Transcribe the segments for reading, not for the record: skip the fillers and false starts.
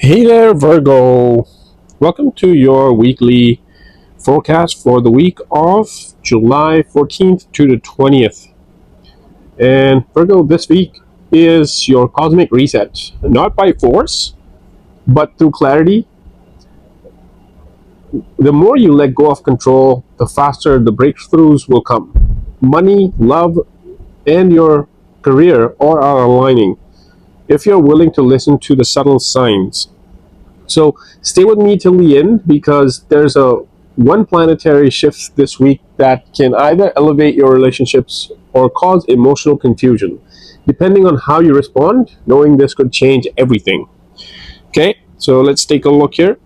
Hey there, Virgo. Welcome to your weekly forecast for the week of July 14th to the 20th. And Virgo, this week is your cosmic reset, not by force, but through clarity. The more you let go of control, the faster the breakthroughs will come. Money, love, and your career all are aligning if you're willing to listen to the subtle signs. So stay with me till the end because there's a one planetary shift this week that can either elevate your relationships or cause emotional confusion. Depending on how you respond, knowing this could change everything. Okay, so let's take a look here.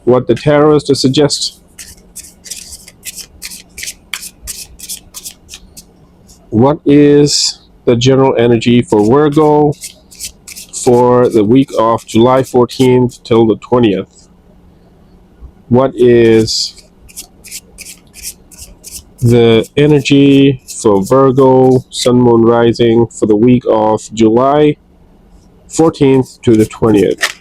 What the tarot has to suggest. What is the general energy for Virgo for the week of July 14th till the 20th? What is the energy for Virgo, Sun, Moon, Rising for the week of July 14th to the 20th?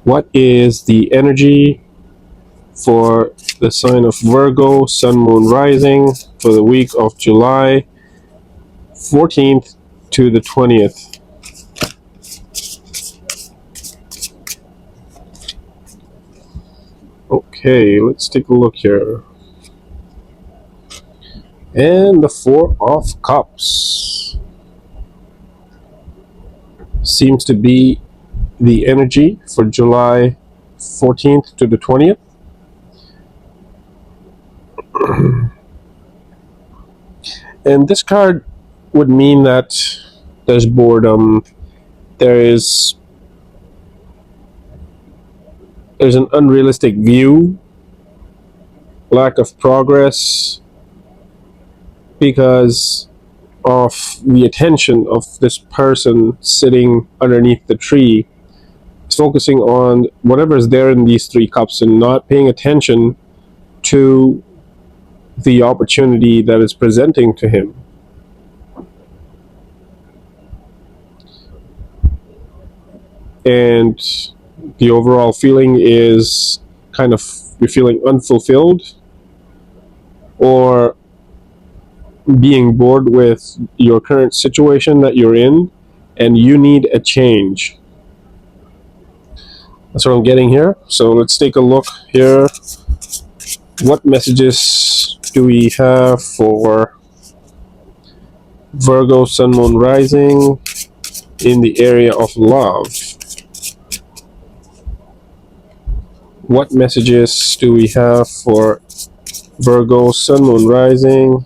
What is the energy for the sign of Virgo, Sun, Moon, Rising for the week of July 14th to the 20th? Okay, let's take a look here. And the Four of Cups seems to be the energy for July 14th to the 20th. And this card would mean that there's boredom, there's an unrealistic view, lack of progress because of the attention of this person sitting underneath the tree. It's focusing on whatever's there in these three cups and not paying attention to the opportunity that is presenting to him. And the overall feeling is kind of you're feeling unfulfilled or being bored with your current situation that you're in and you need a change. That's what I'm getting here. So let's take a look here. What messages do we have for Virgo, Sun, Moon, Rising in the area of love? What messages do we have for Virgo, Sun, Moon, Rising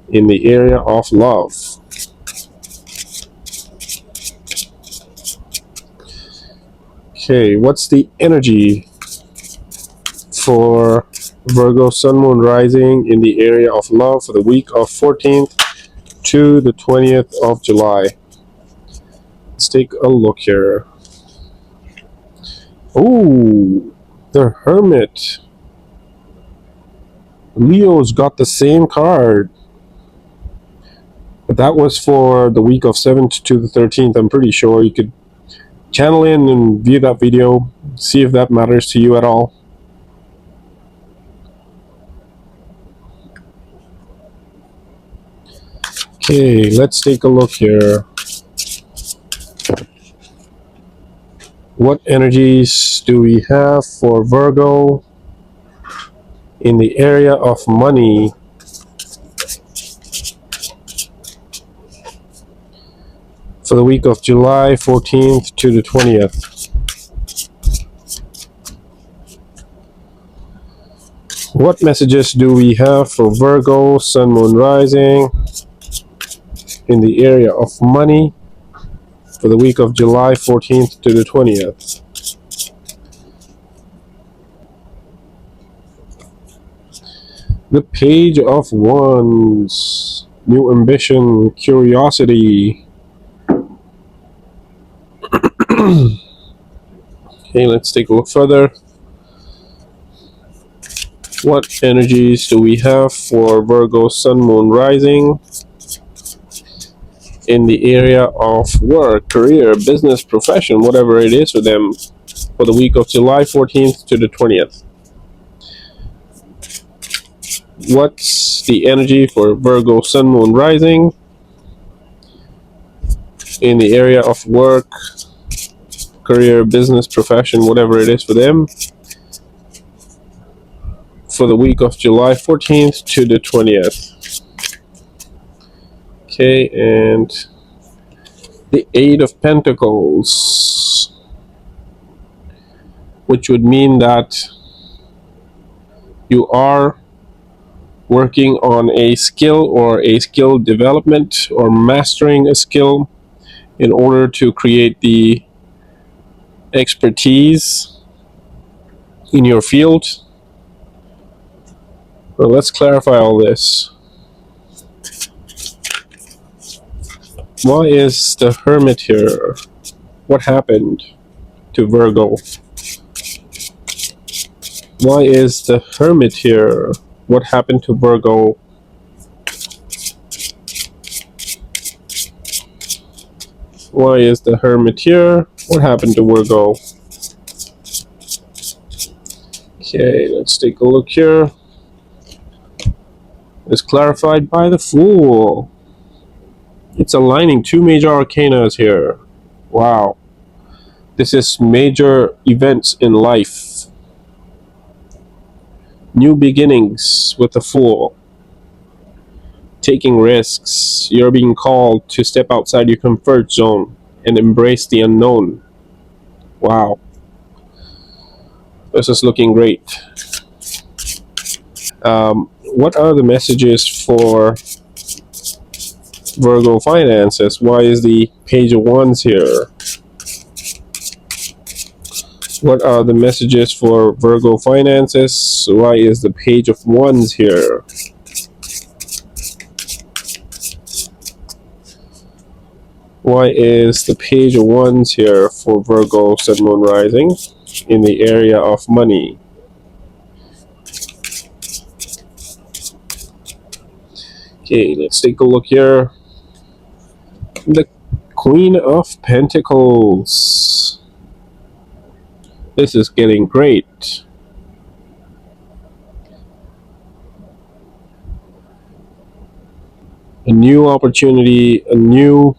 in the area of love? Okay, what's the energy for Virgo, Sun, Moon, Rising in the area of love for the week of 14th to the 20th of July? Let's take a look here. Oh, the Hermit. Leo's got the same card. But that was for the week of 7th to the 13th. I'm pretty sure you could channel in and view that video, see if that matters to you at all. Okay, let's take a look here. What energies do we have for Virgo in the area of money? For the week of July 14th to the 20th. What messages do we have for Virgo, Sun, Moon, Rising in the area of money for the week of July 14th to the 20th? The Page of Wands. New ambition, curiosity. Okay, let's take a look further. What energies do we have for Virgo, Sun, Moon, Rising in the area of work, career, business, profession, whatever it is for them, for the week of July 14th to the 20th. What's the energy for Virgo Sun, Moon, Rising in the area of work, career, business, profession, whatever it is for them, for the week of July 14th to the 20th? Okay, and the Eight of Pentacles, which would mean that you are working on a skill or a skill development or mastering a skill in order to create the expertise in your field. Well, let's clarify all this. Why is the Hermit here? What happened to Virgo? Why is the Hermit here? What happened to Virgo? Why is the Hermit here? What happened to Virgo? Okay, let's take a look here. It's clarified by the Fool. It's aligning two major arcanas here. Wow. This is major events in life. New beginnings with the Fool. Taking risks. You're being called to step outside your comfort zone and embrace the unknown. Wow. This is looking great. What are the messages for Virgo finances? Why is the Page of Wands here? What are the messages for Virgo finances? Why is the Page of Wands here? Why is the Page of Wands here for Virgo Sun, Moon, Rising in the area of money? Okay, let's take a look here. The Queen of Pentacles. This is getting great. A new opportunity, a new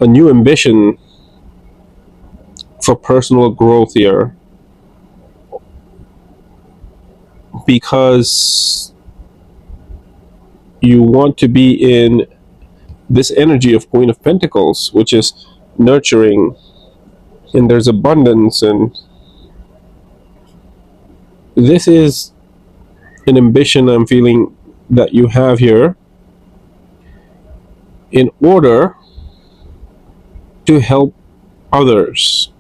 ambition for personal growth here, because you want to be in this energy of Queen of Pentacles, which is nurturing, and there's abundance, and this is an ambition I'm feeling that you have here in order to help others.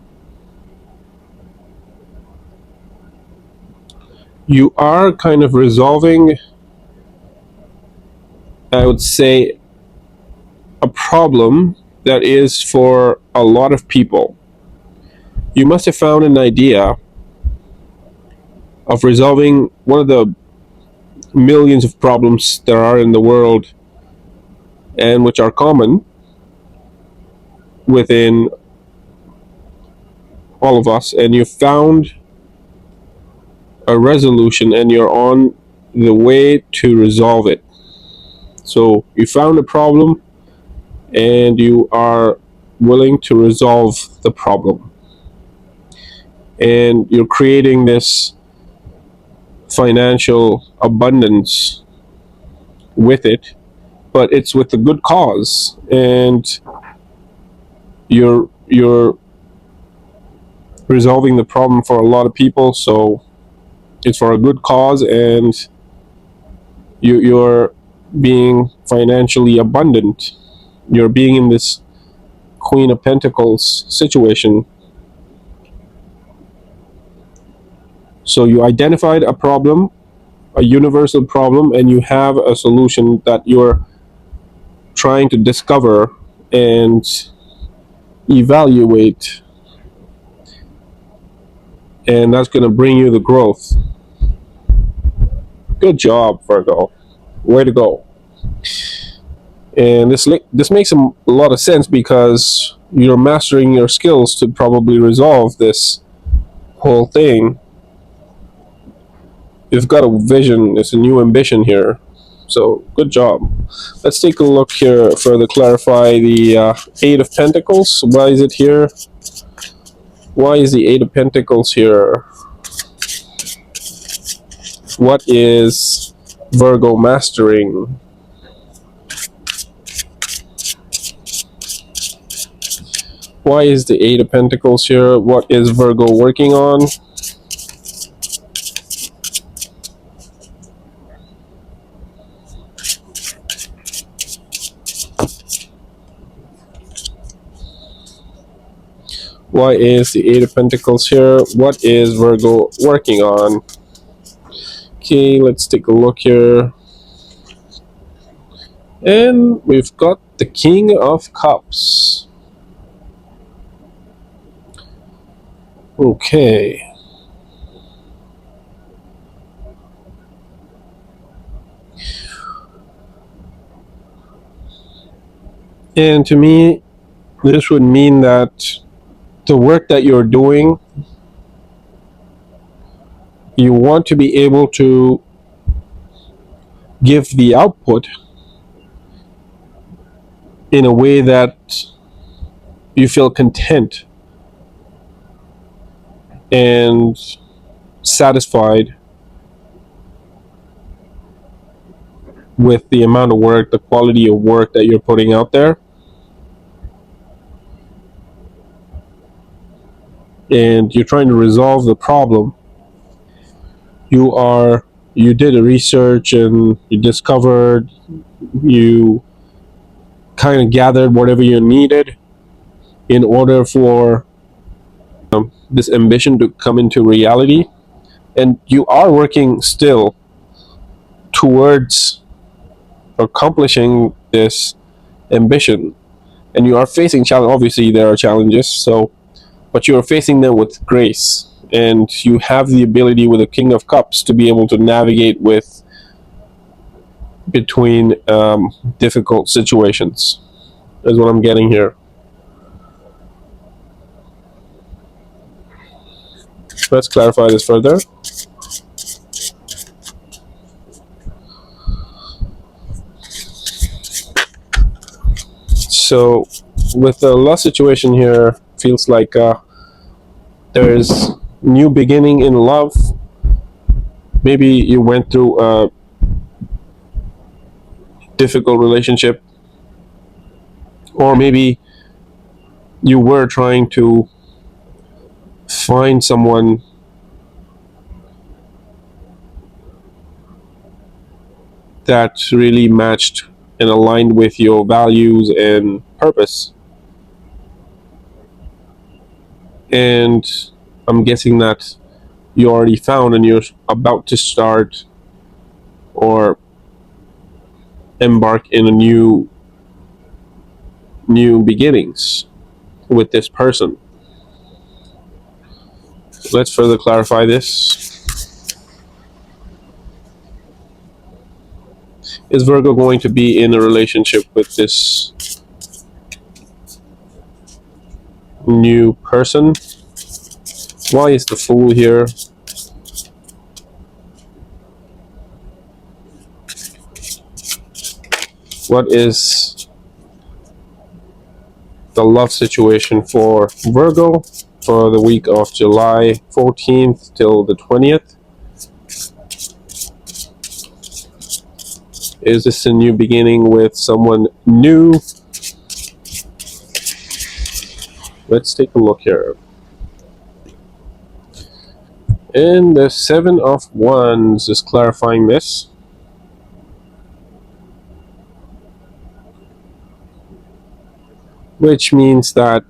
You are kind of resolving, I would say, a problem that is for a lot of people. You must have found an idea of resolving one of the millions of problems there are in the world and which are common within all of us, and you found a resolution and you're on the way to resolve it. So you found a problem and you are willing to resolve the problem, and you're creating this financial abundance with it, but it's with a good cause, and you're resolving the problem for a lot of people, so it's for a good cause, and you're being financially abundant. You're being in this Queen of Pentacles situation. So you identified a problem, a universal problem, and you have a solution that you're trying to discover and evaluate, and that's going to bring you the growth. Good job, Virgo. Way to go. And this makes a lot of sense because you're mastering your skills to probably resolve this whole thing. You've got a vision, it's a new ambition here. So good job. Let's take a look here, further clarify the Eight of Pentacles. Why is it here? Why is the Eight of Pentacles here? What is Virgo mastering? Why is the Eight of Pentacles here? What is Virgo working on? Why is the Eight of Pentacles here? What is Virgo working on? Okay, let's take a look here. And we've got the King of Cups. Okay. And to me, this would mean that the work that you're doing, you want to be able to give the output in a way that you feel content and satisfied with the amount of work, the quality of work that you're putting out there. And you're trying to resolve the problem. You did a research and you discovered, you kind of gathered whatever you needed in order for this ambition to come into reality. And you are working still towards accomplishing this ambition. And you are facing challenge. Obviously, there are challenges. But you are facing them with grace, and you have the ability with the King of Cups to be able to navigate between difficult situations. Is what I'm getting here. Let's clarify this further. So, with the last situation here, feels like there's new beginning in love. Maybe you went through a difficult relationship, or maybe you were trying to find someone that really matched and aligned with your values and purpose. And I'm guessing that you already found and you're about to start or embark in a new beginnings with this person. Let's further clarify this. Is Virgo going to be in a relationship with this new person? Why is the Fool here? What is the love situation for Virgo for the week of July 14th till the 20th? Is this a new beginning with someone new? Let's take a look here. And the Seven of Wands is clarifying this. Which means that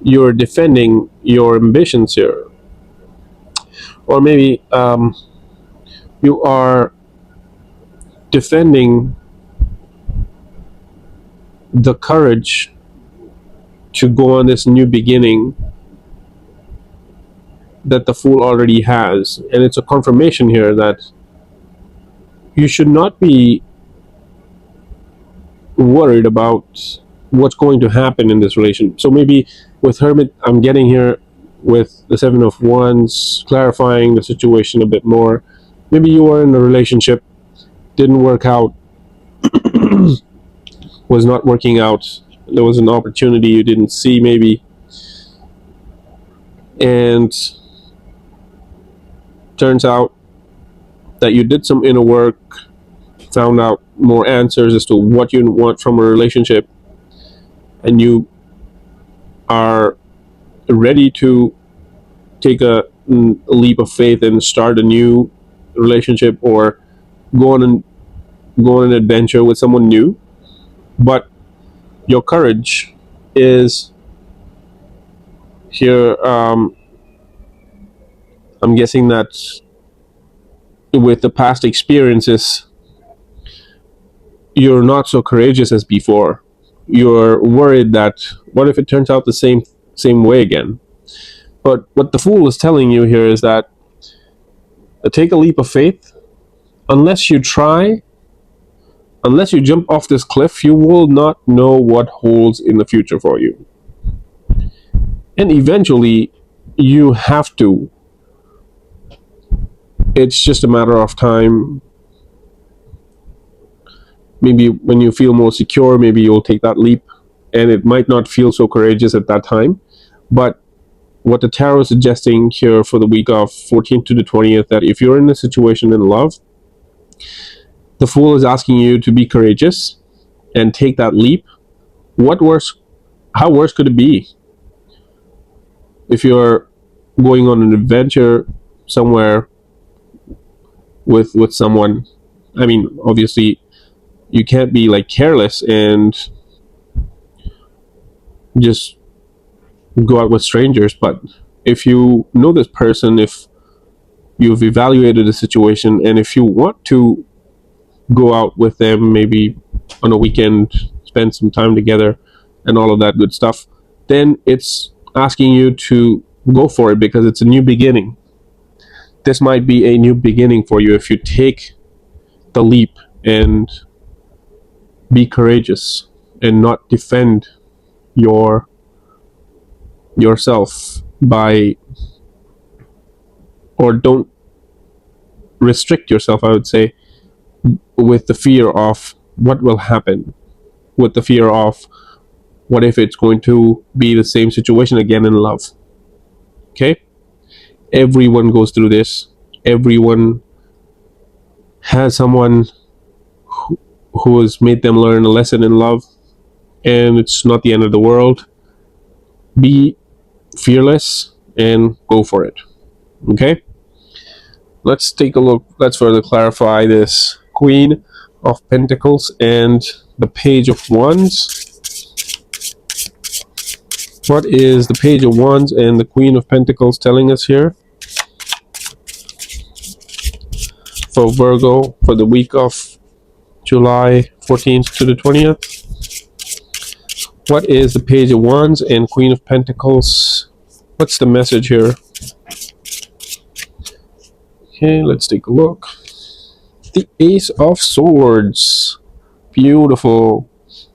you're defending your ambitions here. Or maybe you are defending the courage to go on this new beginning that the Fool already has. And it's a confirmation here that you should not be worried about what's going to happen in this relation. So maybe with Hermit, I'm getting here with the Seven of Wands, clarifying the situation a bit more. Maybe you were in a relationship, didn't work out, was not working out. There was an opportunity you didn't see, maybe, and turns out that you did some inner work, found out more answers as to what you want from a relationship, and you are ready to take a leap of faith and start a new relationship, or go on an adventure with someone new. But your courage is here. I'm guessing that with the past experiences, you're not so courageous as before. You're worried that what if it turns out the same way again. But what the Fool is telling you here is that take a leap of faith. Unless you try, unless you jump off this cliff, you will not know what holds in the future for you. And eventually, you have to. It's just a matter of time. Maybe when you feel more secure, maybe you'll take that leap, and it might not feel so courageous at that time. But what the tarot is suggesting here for the week of 14th to the 20th, that if you're in a situation in love, the Fool is asking you to be courageous and take that leap. What worse? How worse could it be? If you're going on an adventure somewhere with someone, I mean, obviously, you can't be like careless and just go out with strangers. But if you know this person, if you've evaluated the situation, and if you want to go out with them, maybe on a weekend, spend some time together and all of that good stuff, then it's asking you to go for it, because it's a new beginning. This might be a new beginning for you if you take the leap and be courageous and not defend yourself by, or don't restrict yourself, I would say, with the fear of what will happen, with the fear of what if it's going to be the same situation again in love. Okay? Everyone goes through this. Everyone has someone who has made them learn a lesson in love, and it's not the end of the world. Be fearless and go for it. Okay? Let's take a look. Let's further clarify this Queen of Pentacles and the Page of Wands. What is the Page of Wands and the Queen of Pentacles telling us here for Virgo for the week of July 14th to the 20th? What is the Page of Wands and Queen of Pentacles? What's the message here? Okay, let's take a look. The Ace of Swords. Beautiful.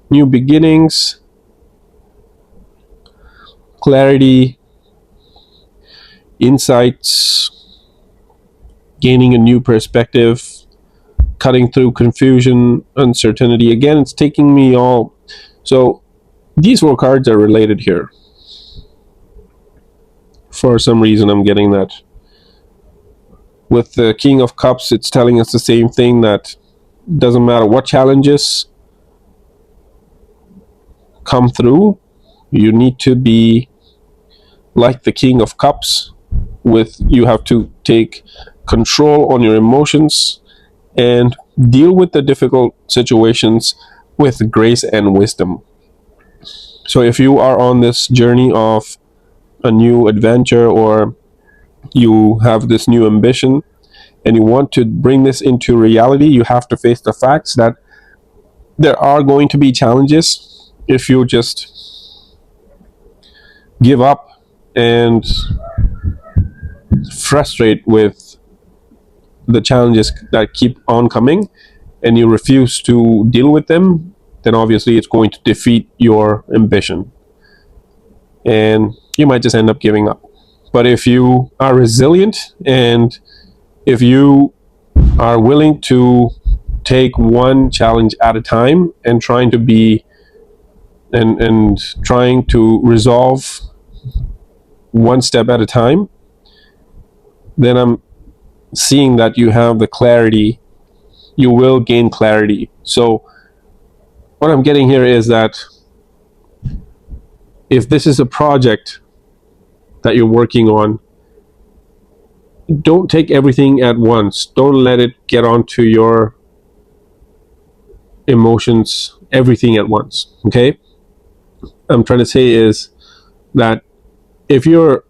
New beginnings. Clarity. Insights. Gaining a new perspective. Cutting through confusion, uncertainty. Again, it's taking me all. So these four cards are related here. For some reason, I'm getting that. With the King of Cups, it's telling us the same thing, that doesn't matter what challenges come through, you need to be like the King of Cups. You have to take control on your emotions and deal with the difficult situations with grace and wisdom. So if you are on this journey of a new adventure, or you have this new ambition and you want to bring this into reality, you have to face the facts that there are going to be challenges. If you just give up and frustrated with the challenges that keep on coming and you refuse to deal with them, then obviously it's going to defeat your ambition. And you might just end up giving up. But if you are resilient and if you are willing to take one challenge at a time and trying to be and trying to resolve one step at a time, then I'm seeing that you have the clarity. You will gain clarity. So what I'm getting here is that if this is a project that you're working on, don't take everything at once. Don't let it get onto your emotions, everything at once. Okay? I'm trying to say is that if you're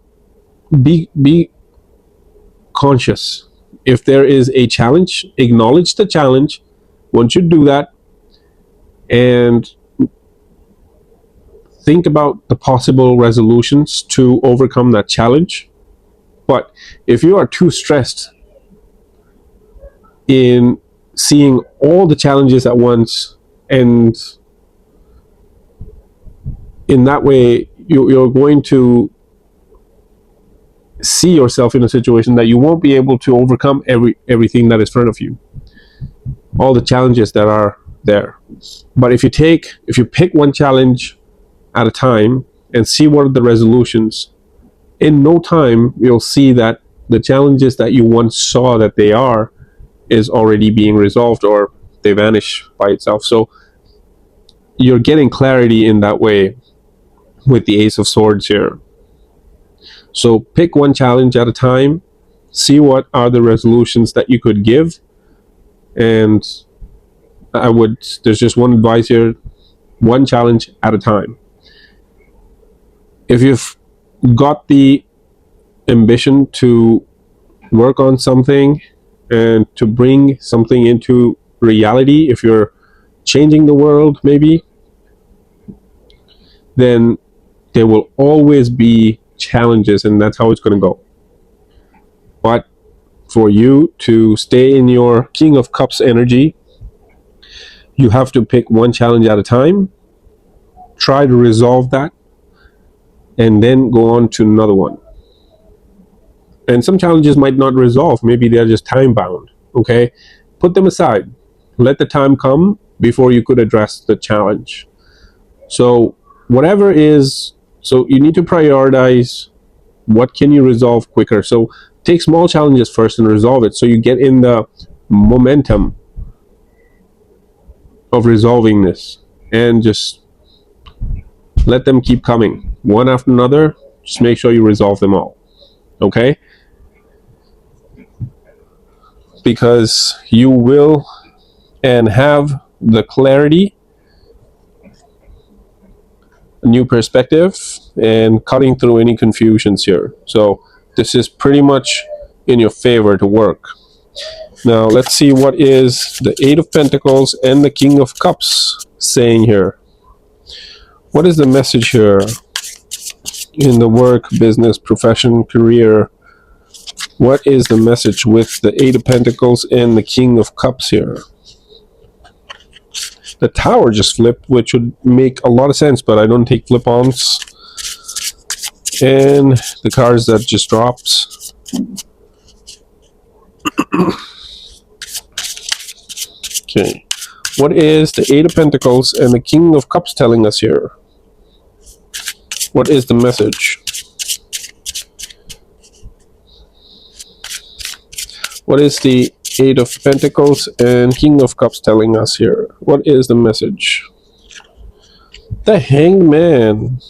be conscious. If there is a challenge, acknowledge the challenge. Once you do that, and think about the possible resolutions to overcome that challenge. But if you are too stressed in seeing all the challenges at once, and in that way you're going to see yourself in a situation that you won't be able to overcome everything that is in front of you, all the challenges that are there. But if you pick one challenge at a time and see what are the resolutions, in no time you'll see that the challenges that you once saw that they are is already being resolved or they vanish by itself. So you're getting clarity in that way with the Ace of Swords here. So pick one challenge at a time, see what are the resolutions that you could give, and there's just one advice here, one challenge at a time. If you've got the ambition to work on something and to bring something into reality, if you're changing the world maybe, then there will always be challenges, and that's how it's going to go. But for you to stay in your King of Cups energy, you have to pick one challenge at a time, try to resolve that, and then go on to another one. And some challenges might not resolve. Maybe they're just time bound. Okay? Put them aside. Let the time come before you could address the challenge. So whatever is, so you need to prioritize what can you resolve quicker. So take small challenges first and resolve it so you get in the momentum of resolving this, and just let them keep coming one after another. Just make sure you resolve them all. Okay? Because you will and have the clarity, a new perspective, and cutting through any confusions here. So this is pretty much in your favor to work. Now let's see what is the Eight of Pentacles and the King of Cups saying here. What is the message here in the work, business, profession, career? What is the message with the Eight of Pentacles and the King of Cups here? The Tower just flipped, which would make a lot of sense, but I don't take flip-ons. And the cards that just drops. Okay. What is the Eight of Pentacles and the King of Cups telling us here? What is the message? What is the Eight of Pentacles and King of Cups telling us here? What is the message? The Hanged Man.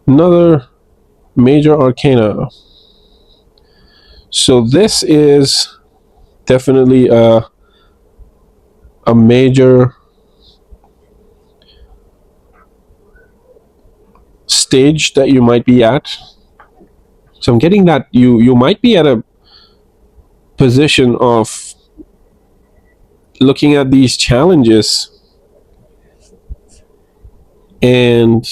Another major arcana. So this is definitely a major stage that you might be at. So I'm getting that you might be at a position of looking at these challenges, and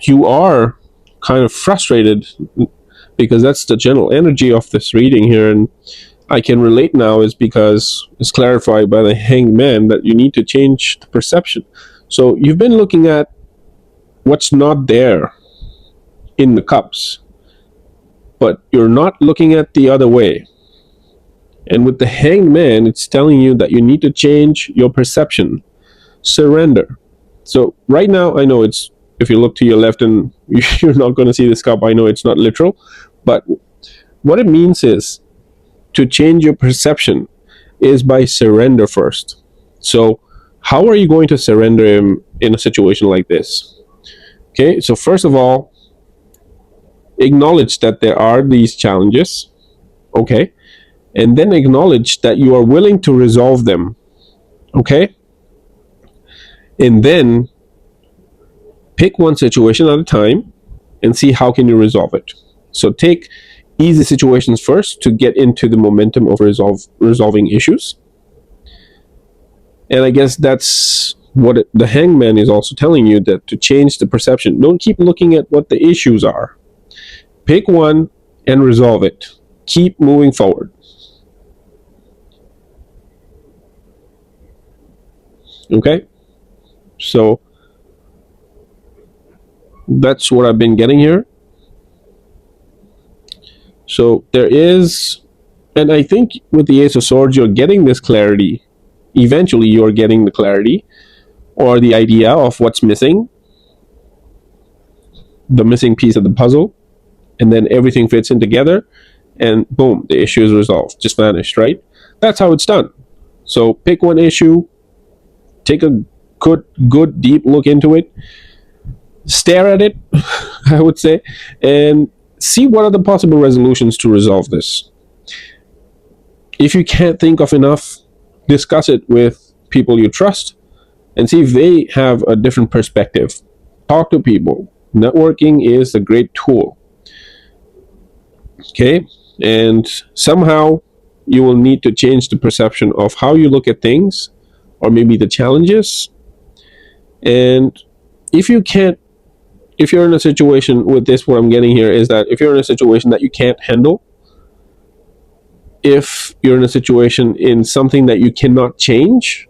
you are kind of frustrated. because that's the general energy of this reading here. And I can relate now is because it's clarified by the Hanged Man that you need to change the perception. So you've been looking at what's not there in the cups, but you're not looking at the other way. And with the Hanged Man, it's telling you that you need to change your perception, surrender. So right now, I know it's, if you look to your left and you're not going to see this cup, I know it's not literal, but what it means is to change your perception is by surrender first. So how are you going to surrender him in a situation like this? Okay, so first of all, acknowledge that there are these challenges, okay, and then acknowledge that you are willing to resolve them, okay, and then pick one situation at a time and see how can you resolve it. So take easy situations first to get into the momentum of resolving issues. And I guess that's what the Hangman is also telling you, that to change the perception, don't keep looking at what the issues are. Pick one and resolve it. Keep moving forward. Okay? So that's what I've been getting here. So there is, and I think with the Ace of Swords, you're getting this clarity. Eventually, you're getting the clarity or the idea of what's missing, the missing piece of the puzzle, and then everything fits in together, and boom, the issue is resolved, just vanished, right? That's how it's done. So pick one issue, take a good deep look into it, stare at it, I would say, and see what are the possible resolutions to resolve this. If you can't think of enough, discuss it with people you trust and see if they have a different perspective. Talk to people. Networking is a great tool. Okay? And somehow you will need to change the perception of how you look at things, or maybe the challenges. And if you can't, if you're in a situation with this, what I'm getting here is that if you're in a situation that you can't handle, if you're in a situation in something that you cannot change,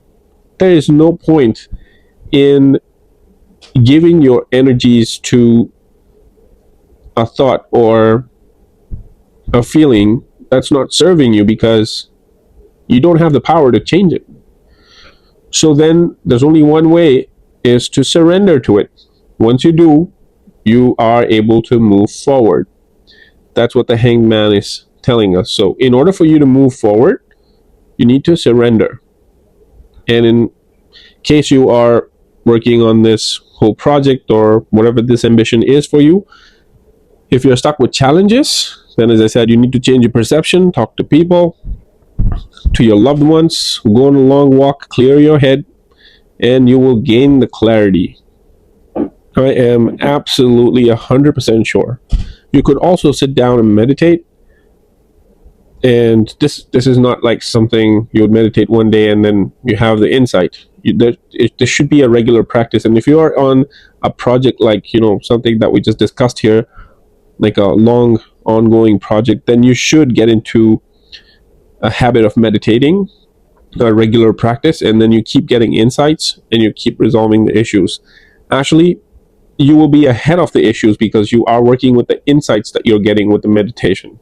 there is no point in giving your energies to a thought or a feeling that's not serving you, because you don't have the power to change it. So then there's only one way, is to surrender to it. Once you do, you are able to move forward. That's what the Hanged Man is telling us. So in order for you to move forward, you need to surrender. And in case you are working on this whole project or whatever this ambition is for you, if you're stuck with challenges, then as I said, you need to change your perception, talk to people, to your loved ones, go on a long walk, clear your head, and you will gain the clarity. I am absolutely 100% sure. You could also sit down and meditate. And this is not like something you would meditate one day and then you have the insight. There should be a regular practice. And if you are on a project like, something that we just discussed here, like a long ongoing project, then you should get into a habit of meditating, a regular practice, and then you keep getting insights and you keep resolving the issues. Actually, you will be ahead of the issues because you are working with the insights that you're getting with the meditation,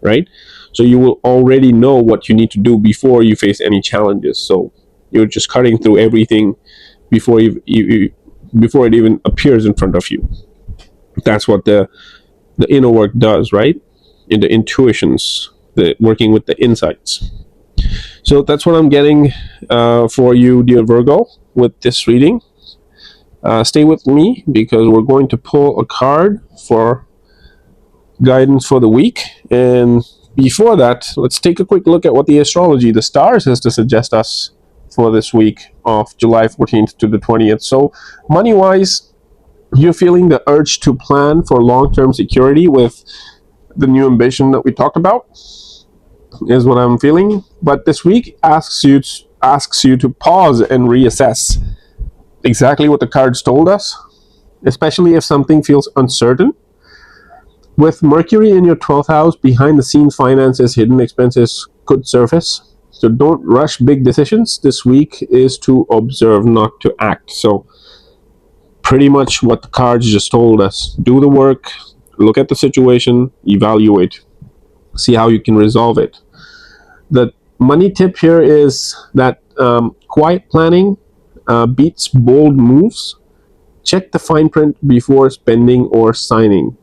right? So you will already know what you need to do before you face any challenges. So you're just cutting through everything before before it even appears in front of you. That's what the inner work does, right? In the intuitions, the working with the insights. So that's what I'm getting for you, dear Virgo, with this reading. Stay with me because we're going to pull a card for guidance for the week. And before that, let's take a quick look at what the astrology, the stars, has to suggest us for this week of July 14th to the 20th. So money-wise, you're feeling the urge to plan for long-term security with the new ambition that we talked about, is what I'm feeling. But this week asks you to pause and reassess exactly what the cards told us, especially if something feels uncertain. With Mercury in your 12th house, behind the scenes finances, hidden expenses could surface. So don't rush big decisions. This week is to observe, not to act. So pretty much what the cards just told us. Do the work, look at the situation, evaluate, see how you can resolve it. The money tip here is that quiet planning beats bold moves. Check the fine print before spending or signing.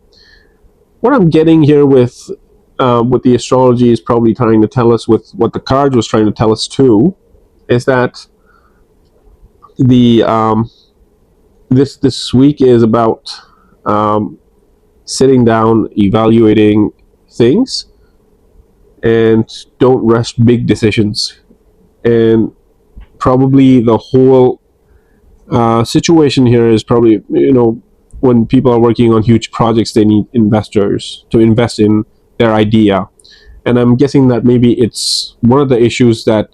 What I'm getting here with what the astrology is probably trying to tell us, with what the cards was trying to tell us too, is that the this week is about sitting down, evaluating things, and don't rush big decisions. And probably the whole situation here is probably, when people are working on huge projects, they need investors to invest in their idea. And I'm guessing that maybe it's one of the issues that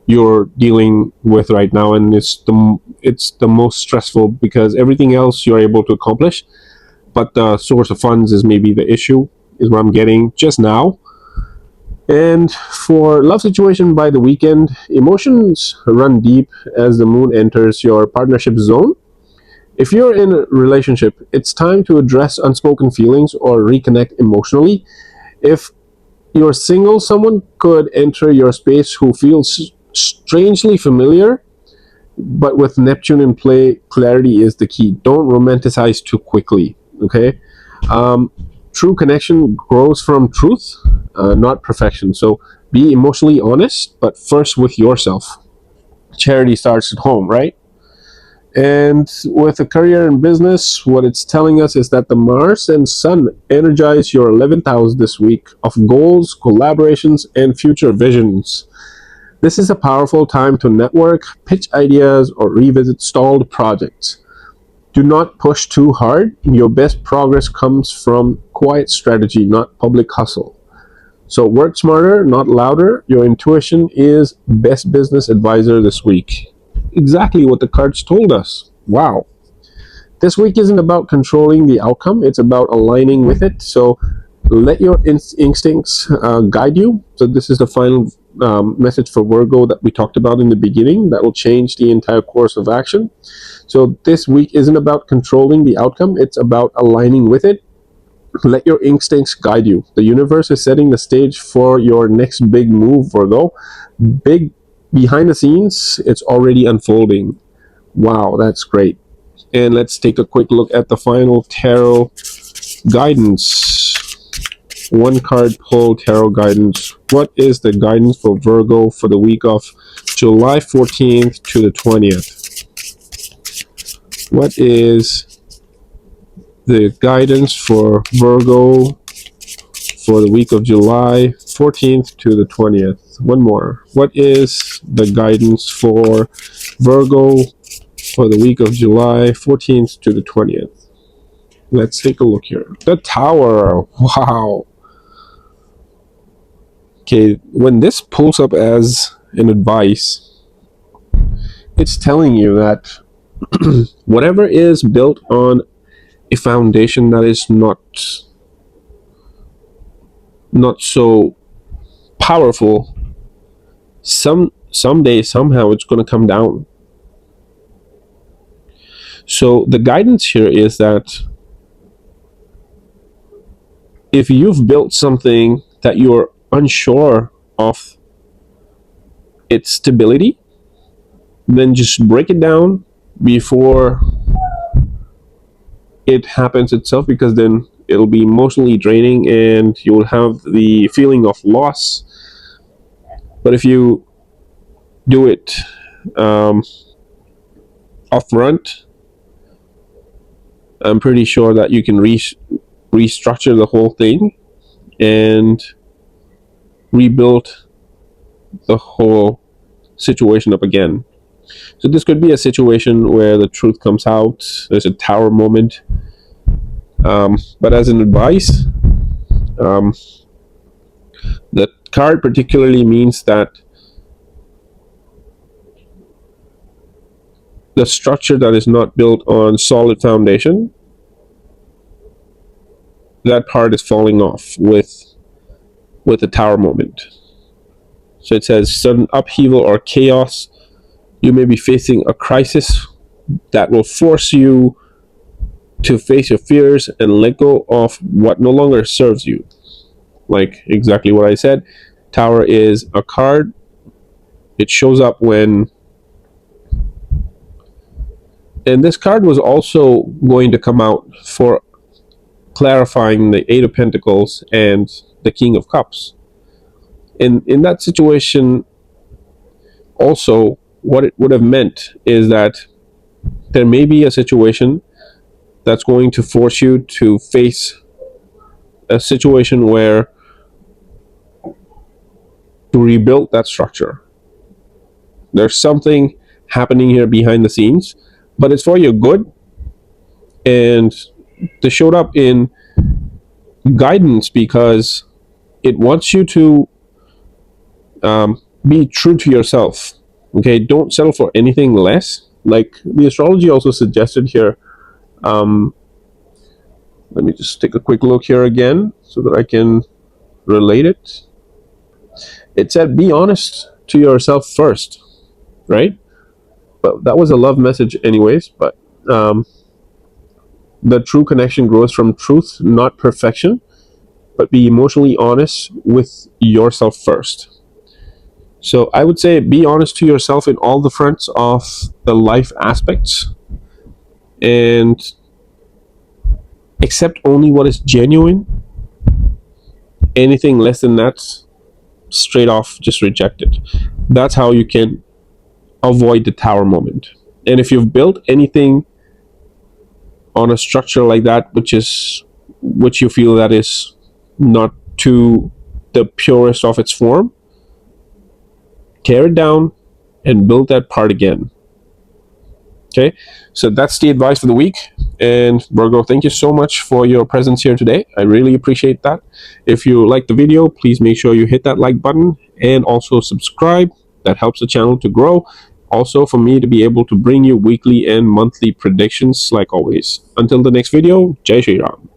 you're dealing with right now, and it's the most stressful because everything else you're able to accomplish, but the source of funds is maybe the issue, is what I'm getting just now. And for love situation by the weekend, emotions run deep as the moon enters your partnership zone. If you're in a relationship, it's time to address unspoken feelings or reconnect emotionally. If you're single, someone could enter your space who feels strangely familiar, but with Neptune in play, clarity is the key. Don't romanticize too quickly, okay? Um, True connection grows from truth, not perfection. So be emotionally honest, but first with yourself. Charity starts at home, right? And with a career and business, what it's telling us is that the Mars and Sun energize your 11th house this week of goals, collaborations, and future visions. This is a powerful time to network, pitch ideas, or revisit stalled projects. Do not push too hard. Your best progress comes from quiet strategy, not public hustle. So work smarter, not louder. Your intuition is best business advisor this week. Exactly what the cards told us. Wow. This week isn't about controlling the outcome, it's about aligning with it. So let your instincts guide you. So this is the final message for Virgo that we talked about in the beginning that will change the entire course of action. So this week isn't about controlling the outcome, it's about aligning with it. Let your instincts guide you. The universe is setting the stage for your next big move, Virgo. Big behind the scenes, it's already unfolding. Wow, that's great. And let's take a quick look at the final tarot guidance. One card pull tarot guidance. What is the guidance for Virgo for the week of July 14th to the 20th? What is the guidance for Virgo for the week of July 14th to the 20th? One more. What is the guidance for Virgo for the week of July 14th to the 20th? Let's take a look here. The Tower. Wow. Okay, when this pulls up as an advice, it's telling you that whatever is built on a foundation that is not so powerful, someday somehow it's going to come down. So the guidance here is that if you've built something that you're unsure of its stability, then just break it down before it happens itself, because then it'll be emotionally draining and you'll have the feeling of loss. But if you do it upfront, I'm pretty sure that you can restructure the whole thing and rebuild the whole situation up again. So this could be a situation where the truth comes out. There's a tower moment. But as an advice, the card particularly means that the structure that is not built on solid foundation, that part is falling off with the Tower moment. So it says sudden upheaval or chaos. You may be facing a crisis that will force you to face your fears and let go of what no longer serves you. Like exactly what I said. Tower is a card. It shows up when, and this card was also going to come out for clarifying the Eight of Pentacles and the King of Cups. In that situation, also, what it would have meant is that there may be a situation that's going to force you to face a situation where to rebuild that structure. There's something happening here behind the scenes, but it's for your good, and they showed up in guidance because it wants you to be true to yourself. Okay, don't settle for anything less. Like the astrology also suggested here. Let me just take a quick look here again so that I can relate it. It said, be honest to yourself first, right? But that was a love message anyways. But the true connection grows from truth, not perfection. But be emotionally honest with yourself first. So I would say be honest to yourself in all the fronts of the life aspects, and accept only what is genuine. Anything less than that, straight off just reject it. That's how you can avoid the Tower moment. And if you've built anything on a structure like that, which you feel that is not to the purest of its form, tear it down and build that part again. Okay, so that's the advice for the week. And Virgo, thank you so much for your presence here today. I really appreciate that. If you like the video, please make sure you hit that like button and also subscribe. That helps the channel to grow. Also for me to be able to bring you weekly and monthly predictions like always. Until the next video, Jai Shri Ram.